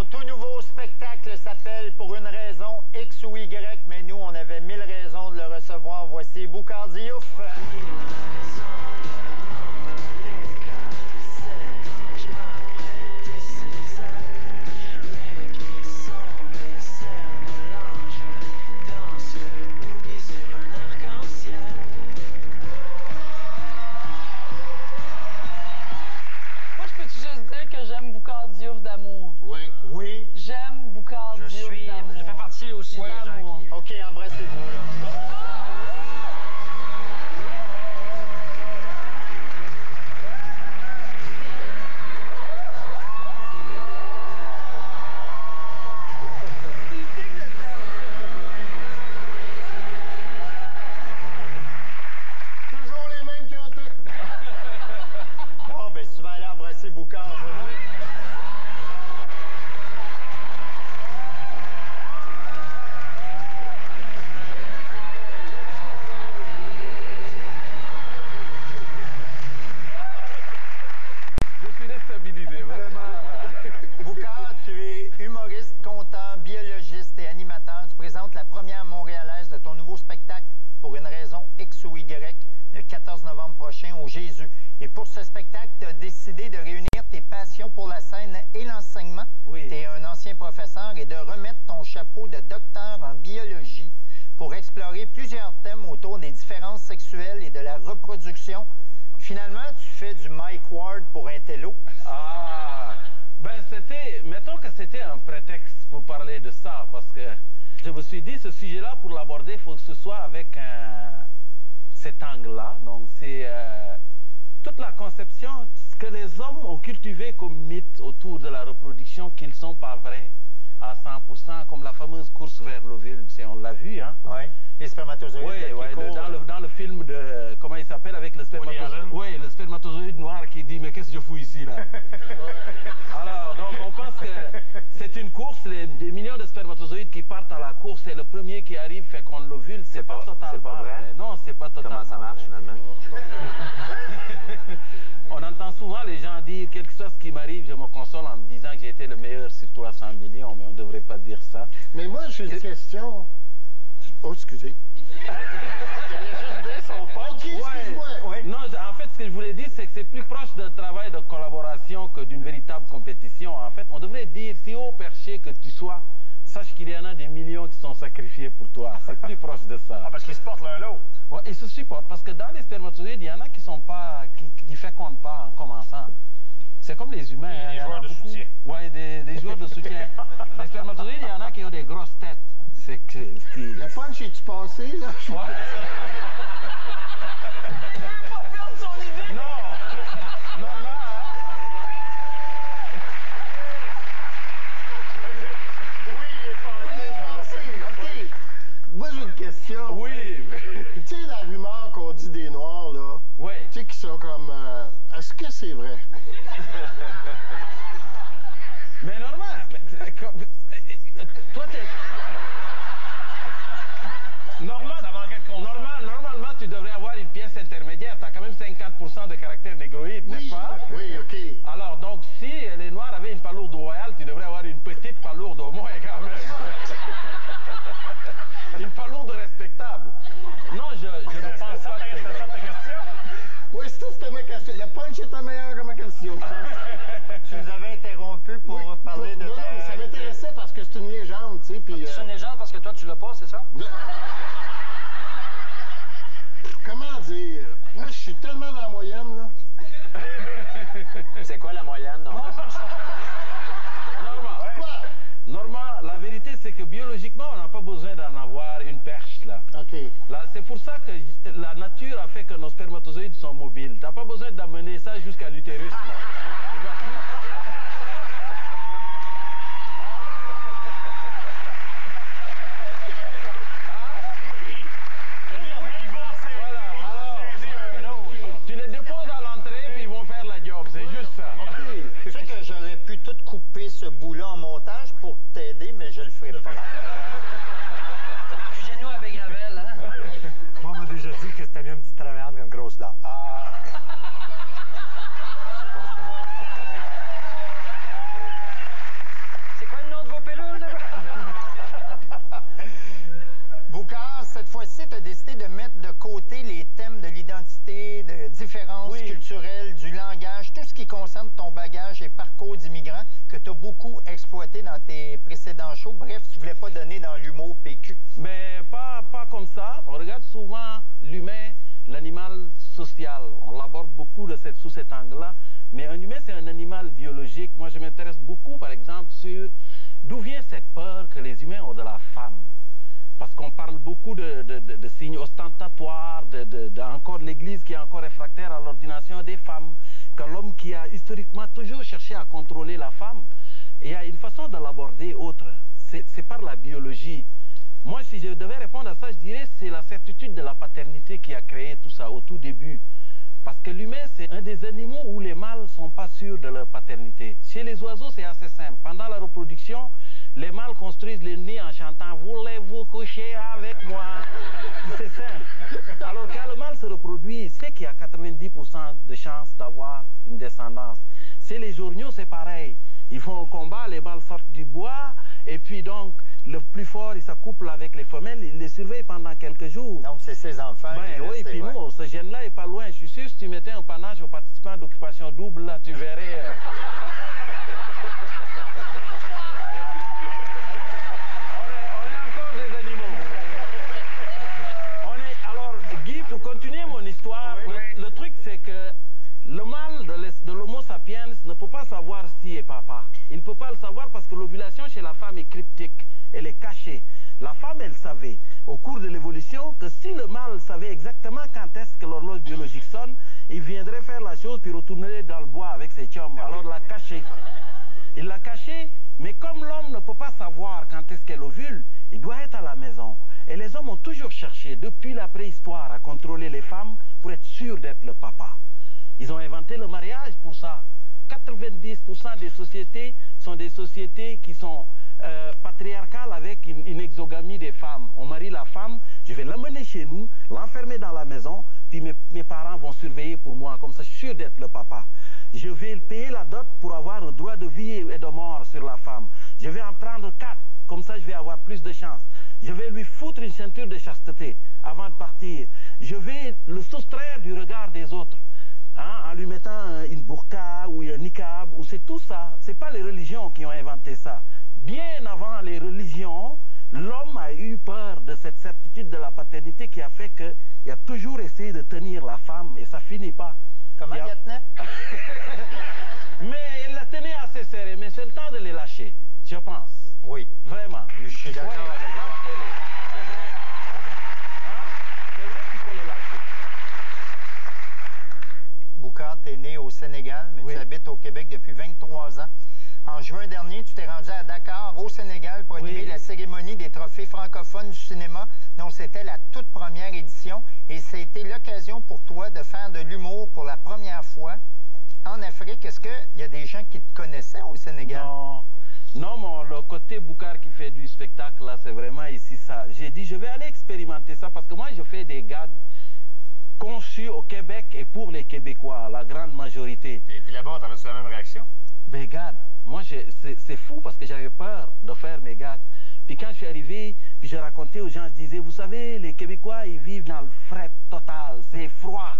tout nouveau spectacle s'appelle Pour une raison X ou Y, mais nous, on avait 1000 raisons de le recevoir. Voici Boucard Diouf. J'aime Boucard Diouf d'amour. Oui. Oui. J'aime Boucard Diouf d'amour. Je fais partie aussi des gens qui... OK, embrassez-vous, là. Toujours les mêmes canteurs. Oh, ben, tu vas aller embrasser Boucard. Je suis déstabilisé, vraiment. Boucard, tu es humoriste, conteur, biologiste et animateur. Tu présentes la première montréalaise de ton nouveau spectacle Pour une raison X ou Y le 14 novembre prochain au Jésus. Et pour ce spectacle, tu as décidé de réunir tes passions pour la scène et l'enseignement. Oui. Tu es un ancien professeur et de remettre ton chapeau de docteur en biologie pour explorer plusieurs thèmes autour des différences sexuelles et de la reproduction. Finalement, tu fais du Mike Ward pour un télo. Ah, ben c'était, mettons que c'était un prétexte pour parler de ça, parce que je me suis dit, ce sujet-là, pour l'aborder, il faut que ce soit avec cet angle-là. Donc c'est toute la conception, ce que les hommes ont cultivé comme mythe autour de la reproduction, qu'ils ne sont pas vrais à 100%, comme la fameuse course vers l'ovule, on l'a vu, hein. Oui, les spermatozoïdes. Oui, dans le film de, comment il s'appelle, avec le spermatozoïde. Oui, le spermatozoïde noir qui dit, mais qu'est-ce que je fous ici, là? Alors, donc on pense que c'est une course, des millions de spermatozoïdes qui partent à la course, et le premier qui arrive féconde l'ovule, c'est pas totalement vrai. Non, c'est pas totalement Comment ça marche, finalement? On entend souvent les gens dire quelque chose qui m'arrive, je me console en me disant que j'ai été le meilleur sur 300 millions, mais on ne devrait pas dire ça. Mais moi, j'ai une question. Oh, excusez. OK, excuse-moi. Ouais. Non, en fait, ce que je voulais dire, c'est que c'est plus proche d'un travail de collaboration que d'une véritable compétition. En fait, on devrait dire, si haut perché que tu sois, sache qu'il y en a des millions qui sont sacrifiés pour toi. C'est plus proche de ça. Ah, parce qu'ils se portent l'un l'autre. Ouais, ils se supportent, parce que dans les spermatozoïdes, il y en a qui sont pas, qui fécondent pas en commençant. C'est comme les humains. Des joueurs de soutien. Oui, des joueurs de soutien. Les spermatozoïdes, il y en a qui ont des grosses têtes. C'est que... Le punch est-tu passé, là? Ouais. Non! Normal! Oui, il est passé. OK. Moi, j'ai une question. Oui! Tu sais, la rumeur qu'on dit des Noirs, là, Oui. tu sais, qui sont comme... est-ce que c'est vrai? Mais normal! Toi, t'es... Normalement, tu devrais avoir une pièce intermédiaire. Tu as quand même 50% de caractère négroïde, Oui. n'est-ce pas? Oui, OK. Alors, donc, si les Noirs avaient une palourde royale, tu devrais avoir une petite palourde au moins, quand même. Une palourde respectable. Non, je ne pense pas que c'est ça ta question. Oui, ça, c'était ma question. Le punch était meilleur que ma question. Tu nous avais interrompu pour parler de non, ta... non, mais ça m'intéressait parce que c'est une légende, tu sais, puis... C'est une légende parce que toi, tu l'as pas, c'est ça? Comment dire? Moi, je suis tellement dans la moyenne, là. C'est quoi la moyenne? Non? Normal, la vérité, c'est que biologiquement, on n'a pas besoin d'en avoir une perche, là. OK. Là, c'est pour ça que la nature a fait que nos spermatozoïdes sont mobiles. Tu n'as pas besoin d'amener ça jusqu'à l'utérus, là. Tu les déposes à l'entrée, puis ils vont faire la job. C'est juste ça. Tu sais que j'aurais pu tout couper ce bout-là en montage pour t'aider, mais je le ferai pas. Chez nous avec Gravel, hein? Moi, on m'a déjà dit que c'était mieux une petite travaillante qu'une grosse dent. C'est quoi cette fois-ci, tu as décidé de mettre de côté les thèmes de l'identité, de différences culturelles, du langage, tout ce qui concerne ton bagage et parcours d'immigrant que tu as beaucoup exploité dans tes précédents shows. Bref, tu voulais pas donner dans l'humour PQ. Mais pas comme ça. On regarde souvent l'humain, l'animal social. On l'aborde beaucoup sous cet angle-là. Mais un humain, c'est un animal biologique. Moi, je m'intéresse beaucoup, par exemple, sur d'où vient cette peur que les humains ont de la femme. Parce qu'on parle beaucoup de signes ostentatoires, encore de l'Église qui est encore réfractaire à l'ordination des femmes, que l'homme qui a historiquement toujours cherché à contrôler la femme. Et il y a une façon de l'aborder autre, c'est par la biologie. Moi, si je devais répondre à ça, je dirais que c'est la certitude de la paternité qui a créé tout ça au tout début. Parce que l'humain, c'est un des animaux où les mâles ne sont pas sûrs de leur paternité. Chez les oiseaux, c'est assez simple. Pendant la reproduction, les mâles construisent le nid en chantant « Voulez-vous coucher avec moi ?» C'est simple. Alors quand le mâle se reproduit, il sait qu'il y a 90% de chances d'avoir une descendance. Chez les journeaux, c'est pareil. Ils font un combat, les mâles sortent du bois, et puis donc, le plus fort, il s'accouple avec les femelles, il les surveille pendant quelques jours. Donc, c'est ses enfants. Ben oui, puis nous, ce gène-là n'est pas loin. Je suis sûr, si tu mettais un panache aux participants d'occupation double, là, tu verrais... Pour continuer mon histoire, le truc c'est que le mâle de l'homo sapiens ne peut pas savoir si est papa. Il ne peut pas le savoir parce que l'ovulation chez la femme est cryptique, elle est cachée. La femme, elle savait, au cours de l'évolution, que si le mâle savait exactement quand est-ce que l'horloge biologique sonne, il viendrait faire la chose puis retournerait dans le bois avec ses chums. Alors il l'a caché. Il l'a caché, mais comme l'homme ne peut pas savoir quand est-ce qu'elle ovule, il doit être à la maison. Et les hommes ont toujours cherché, depuis la préhistoire, à contrôler les femmes pour être sûrs d'être le papa. Ils ont inventé le mariage pour ça. 90% des sociétés sont des sociétés qui sont patriarcales avec une exogamie des femmes. On marie la femme, je vais l'amener chez nous, l'enfermer dans la maison, puis mes parents vont surveiller pour moi, comme ça je suis sûr d'être le papa. Je vais payer la dot pour avoir un droit de vie et de mort sur la femme. Je vais en prendre 4, comme ça je vais avoir plus de chance. Je vais lui foutre une ceinture de chasteté avant de partir. Je vais le soustraire du regard des autres, hein, en lui mettant une burqa ou un niqab. C'est tout ça. Ce n'est pas les religions qui ont inventé ça. Bien avant les religions, l'homme a eu peur de cette certitude de la paternité qui a fait qu'il a toujours essayé de tenir la femme et ça finit pas. Comment il la tenait? Mais il la tenait assez serrée, mais c'est le temps de les lâcher, je pense. Oui. Vraiment. Je suis d'accord avec toi. C'est vrai. Hein? C'est vrai qu'il faut les lâcher. Boucard, tu es né au Sénégal, mais tu habites au Québec depuis 23 ans. En juin dernier, tu t'es rendu à Dakar, au Sénégal, pour animer la cérémonie des trophées francophones du cinéma, dont c'était la toute première édition. Et c'était l'occasion pour toi de faire de l'humour pour la première fois en Afrique. Est-ce qu'il y a des gens qui te connaissaient au Sénégal? Non, le côté Boucard qui fait du spectacle, là, c'est vraiment ici ça. J'ai dit, je vais aller expérimenter ça, parce que moi, je fais des gags conçus au Québec et pour les Québécois, la grande majorité. Et puis là-bas, t'avais-tu la même réaction? Ben, regarde, moi, c'est fou parce que j'avais peur de faire mes gags. Puis quand je suis arrivé, puis je racontais aux gens, je disais, vous savez, les Québécois, ils vivent dans le fret total, c'est froid.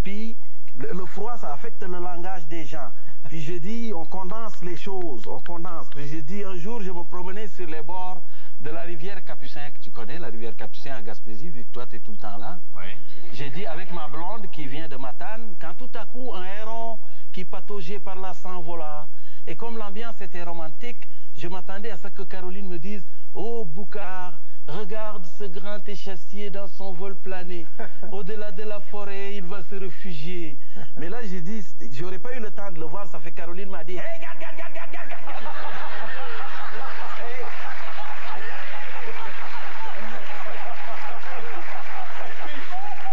Puis le froid, ça affecte le langage des gens. Puis je dis, on condense les choses, on condense. Puis j'ai dit, un jour, je me promenais sur les bords de la rivière Capucin, que tu connais, la rivière Capucin à Gaspésie, vu que toi, tu es tout le temps là. Oui. J'ai dit, avec ma blonde qui vient de Matane, quand tout à coup, un héron qui pataugeait par là s'envola. Et comme l'ambiance était romantique, je m'attendais à ce que Caroline me dise, oh, Boucard, regarde ce grand échassier dans son vol plané. Au-delà de la forêt, il va se réfugier. Mais là, j'ai dit, j'aurais pas eu le temps de le voir. Ça fait Caroline m'a dit, hey, garde.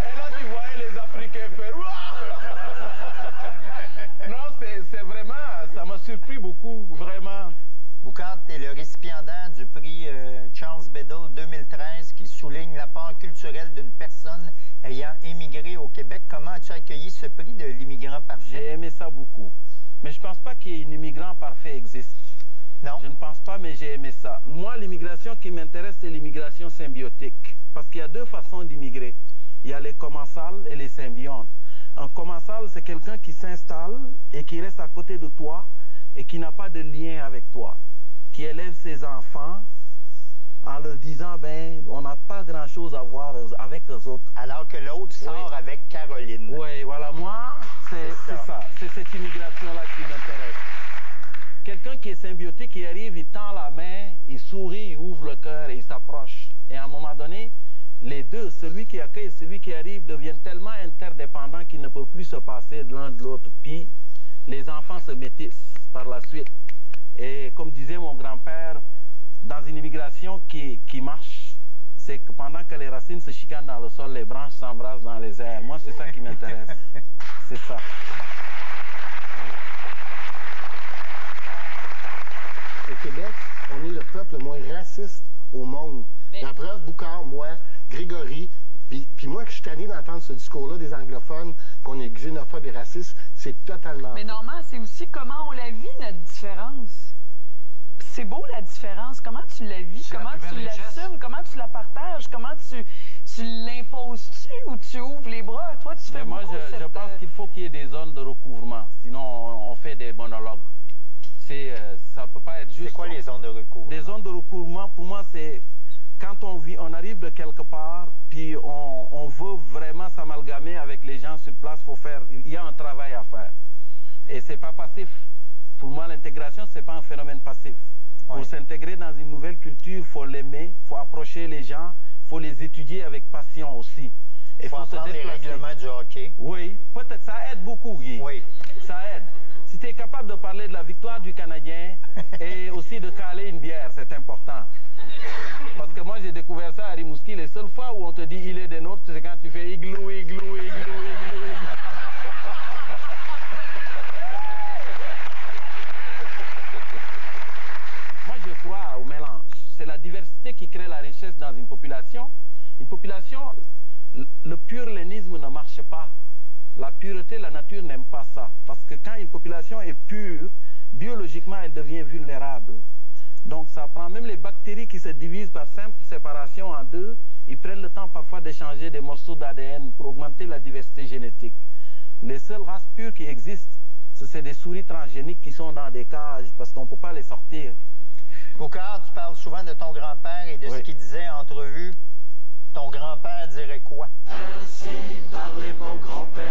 Et là, tu voyais les Africains faire, non, c'est vraiment, ça m'a surpris beaucoup, vraiment. Boucard, tu es le récipiendaire du prix Charles Biddle 2013 qui souligne l'apport culturel d'une personne ayant émigré au Québec. Comment as-tu accueilli ce prix de l'immigrant parfait? J'ai aimé ça beaucoup. Mais je ne pense pas qu'il y ait un immigrant parfait existe. Non? Je ne pense pas, mais j'ai aimé ça. Moi, l'immigration qui m'intéresse, c'est l'immigration symbiotique. Parce qu'il y a deux façons d'immigrer. Il y a les commensals et les symbiontes. Un commensal, c'est quelqu'un qui s'installe et qui reste à côté de toi et qui n'a pas de lien avec toi, qui élève ses enfants en leur disant, ben, on n'a pas grand-chose à voir avec eux autres. Alors que l'autre sort avec Caroline. Oui, voilà, moi, c'est ça. C'est cette immigration-là qui m'intéresse. Quelqu'un qui est symbiotique, il arrive, il tend la main, il sourit, il ouvre le cœur et il s'approche. Et à un moment donné, les deux, celui qui accueille et celui qui arrive, deviennent tellement interdépendants qu'ils ne peuvent plus se passer de l'un de l'autre. Puis, les enfants se métissent par la suite. Et comme disait mon grand-père, dans une immigration qui marche, c'est que pendant que les racines se chicanent dans le sol, les branches s'embrassent dans les airs. Moi, c'est ça qui m'intéresse. C'est ça. Au Québec, on est le peuple le moins raciste au monde. Mais... La preuve, Boucard, moi, Grégory, puis moi, que je suis tanné d'entendre ce discours-là des anglophones, qu'on est xénophobe et raciste, c'est totalement... Mais Normand, c'est aussi comment on la vit, notre différence. C'est beau, la différence. Comment tu la vis? Comment tu l'assumes? Comment tu la partages? Comment tu l'imposes-tu ou tu ouvres les bras? Toi, tu fais moi, je pense qu'il faut qu'il y ait des zones de recouvrement. Sinon, on fait des monologues. Ça ne peut pas être juste... C'est quoi les zones de recouvrement? Les zones de recouvrement, pour moi, c'est quand on arrive de quelque part, puis on veut vraiment s'amalgamer avec les gens sur place, il y a un travail à faire. Et c'est pas passif. Pour moi, l'intégration, c'est pas un phénomène passif. Pour s'intégrer dans une nouvelle culture, il faut l'aimer, il faut approcher les gens, il faut les étudier avec passion aussi. Il faut apprendre les règlements du hockey. Oui, peut-être ça aide beaucoup, Guy. Oui. Ça aide. Si tu es capable de parler de la victoire du Canadien et aussi de caler une bière, c'est important. Parce que moi, j'ai découvert ça à Rimouski. Les seules fois où on te dit il est des nôtres, c'est quand tu fais igloo, igloo, igloo, igloo. Moi, je crois au mélange. C'est la diversité qui crée la richesse dans une population. Une population, le purlénisme ne marche pas. La pureté, la nature n'aime pas ça. Parce que quand une population est pure, biologiquement, elle devient vulnérable. Donc, ça prend même les bactéries qui se divisent par simple séparation en deux. Ils prennent le temps parfois d'échanger des morceaux d'ADN pour augmenter la diversité génétique. Les seules races pures qui existent, c'est des souris transgéniques qui sont dans des cages parce qu'on ne peut pas les sortir. Boucard, tu parles souvent de ton grand-père et de ce qu'il disait en entrevue. Ton grand-père dirait quoi? Ainsi parlait mon grand-père,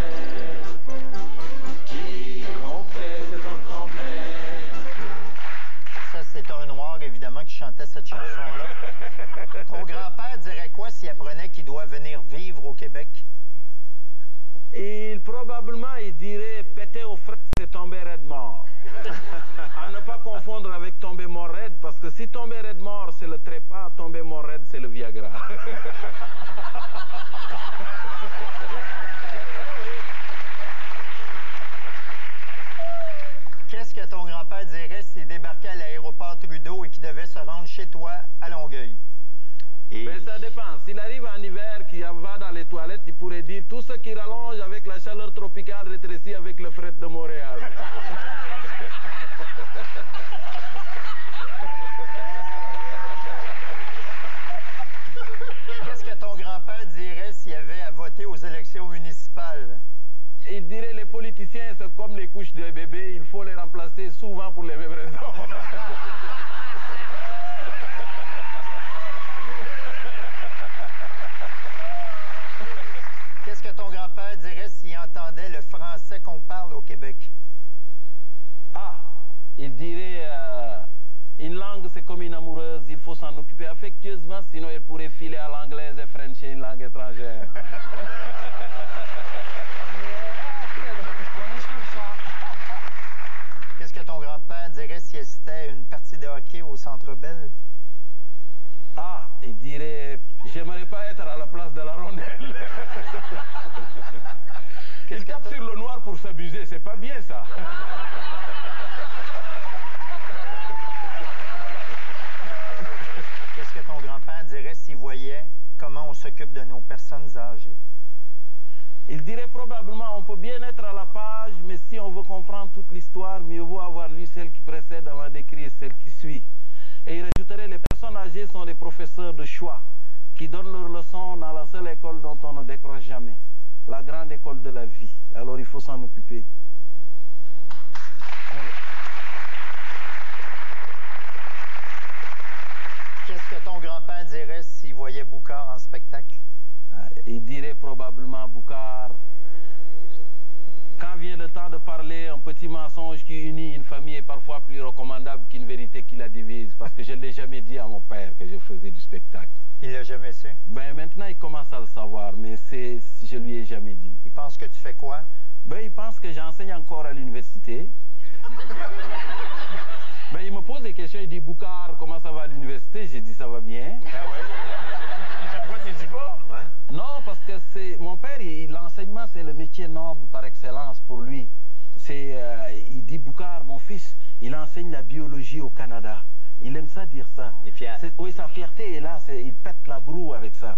qui rompait de mon grand-mère. Ça, c'est un noir, évidemment, qui chantait cette chanson-là. Ton grand-père dirait quoi s'il apprenait qu'il doit venir vivre au Québec? Probablement, il dirait péter au fret, c'est tomber raide mort. À ne pas confondre avec tomber mort raide, parce que si tomber raide mort, c'est le trépas, tomber mort raide, c'est le Viagra. Qu'est-ce que ton grand-père dirait s'il débarquait à l'aéroport Trudeau et qu'il devait se rendre chez toi à Longueuil? Ben, ça dépend. S'il arrive en hiver, qu'il va dans les toilettes, il pourrait dire tout ce qui rallonge avec la chaleur tropicale rétrécit avec le fret de Montréal. Qu'est-ce que ton grand-père dirait s'il y avait à voter aux élections municipales? Il dirait les politiciens, c'est comme les couches de bébés, il faut les remplacer souvent pour les mêmes raisons. Qu'est-ce que ton grand-père dirait s'il entendait le français qu'on parle au Québec? Il dirait, une langue c'est comme une amoureuse, il faut s'en occuper affectueusement, sinon elle pourrait filer à l'anglaise et frencher une langue étrangère. Qu'est-ce que ton grand-père dirait si c'était une partie de hockey au Centre Bell? Il dirait, j'aimerais pas être à la place de la rondelle. Il tape sur le noir pour s'abuser, c'est pas bien ça. Qu'est-ce que ton grand-père dirait s'il voyait comment on s'occupe de nos personnes âgées? Il dirait probablement, on peut bien être à la page, mais si on veut comprendre toute l'histoire, mieux vaut avoir lu celle qui précède avant d'écrire celle qui suit. Et il rajouterait, les personnes âgées sont des professeurs de choix, qui donnent leurs leçons dans la seule école dont on ne décroche jamais, la grande école de la vie. Alors il faut s'en occuper. Qu'est-ce que ton grand-père dirait s'il voyait Boucard en spectacle? Il dirait probablement, Boucard, quand vient le temps de parler, un petit mensonge qui unit une famille est parfois plus recommandable qu'une vérité qui la divise. Parce que je ne l'ai jamais dit à mon père que je faisais du spectacle. Il l'a jamais su? Ben maintenant, il commence à le savoir, mais je lui ai jamais dit. Il pense que tu fais quoi? Ben, il pense que j'enseigne encore à l'université. Ben, il me pose des questions, il dit, Boucard, comment ça va à l'université? J'ai dit, ça va bien. Ben oui. Pourquoi tu dis pas? Ouais. Non, parce que mon père, l'enseignement, c'est le métier noble par excellence pour lui. Il dit, Boucard, mon fils, il enseigne la biologie au Canada. Il aime ça dire ça. Il est fier. Oui, sa fierté est là, il pète la broue avec ça.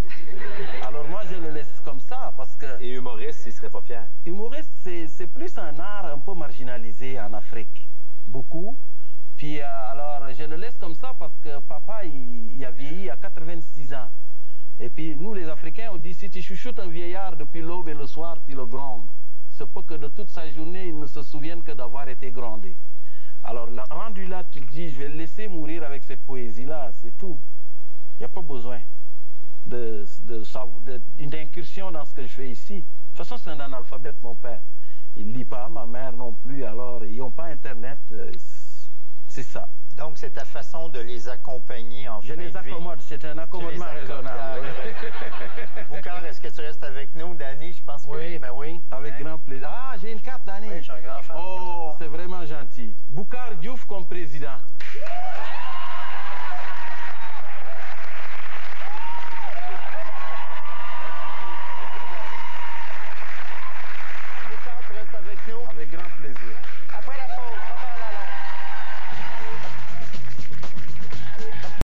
Alors moi, je le laisse comme ça parce que... Et humoriste, il serait pas fier. Humoriste, c'est plus un art un peu marginalisé en Afrique. Beaucoup. Puis alors, je le laisse comme ça parce que papa, il a vieilli à 86 ans. Et puis nous, les Africains, on dit, si tu chuchotes un vieillard depuis l'aube et le soir, tu le grondes. C'est pas que de toute sa journée, il ne se souvienne que d'avoir été grondé. Alors, rendu là, tu te dis, je vais le laisser mourir avec cette poésie-là, c'est tout. Il n'y a pas besoin d'une incursion dans ce que je fais ici. De toute façon, c'est un analphabète, mon père. Il ne lit pas, ma mère non plus, alors ils n'ont pas Internet, c'est ça. Donc, c'est ta façon de les accompagner en Je fin les de vie. accommode, c'est un accommodement raisonnable. Boucard, est-ce que tu restes avec nous, Danny? Je pense que... Oui, ben oui. Avec grand plaisir. Ah, j'ai une carte, Danny. Oui, je suis un grand fan. Oh, c'est vraiment gentil. Boucard Diouf comme président. Boucard, tu restes avec nous? Avec grand plaisir. Après la pause.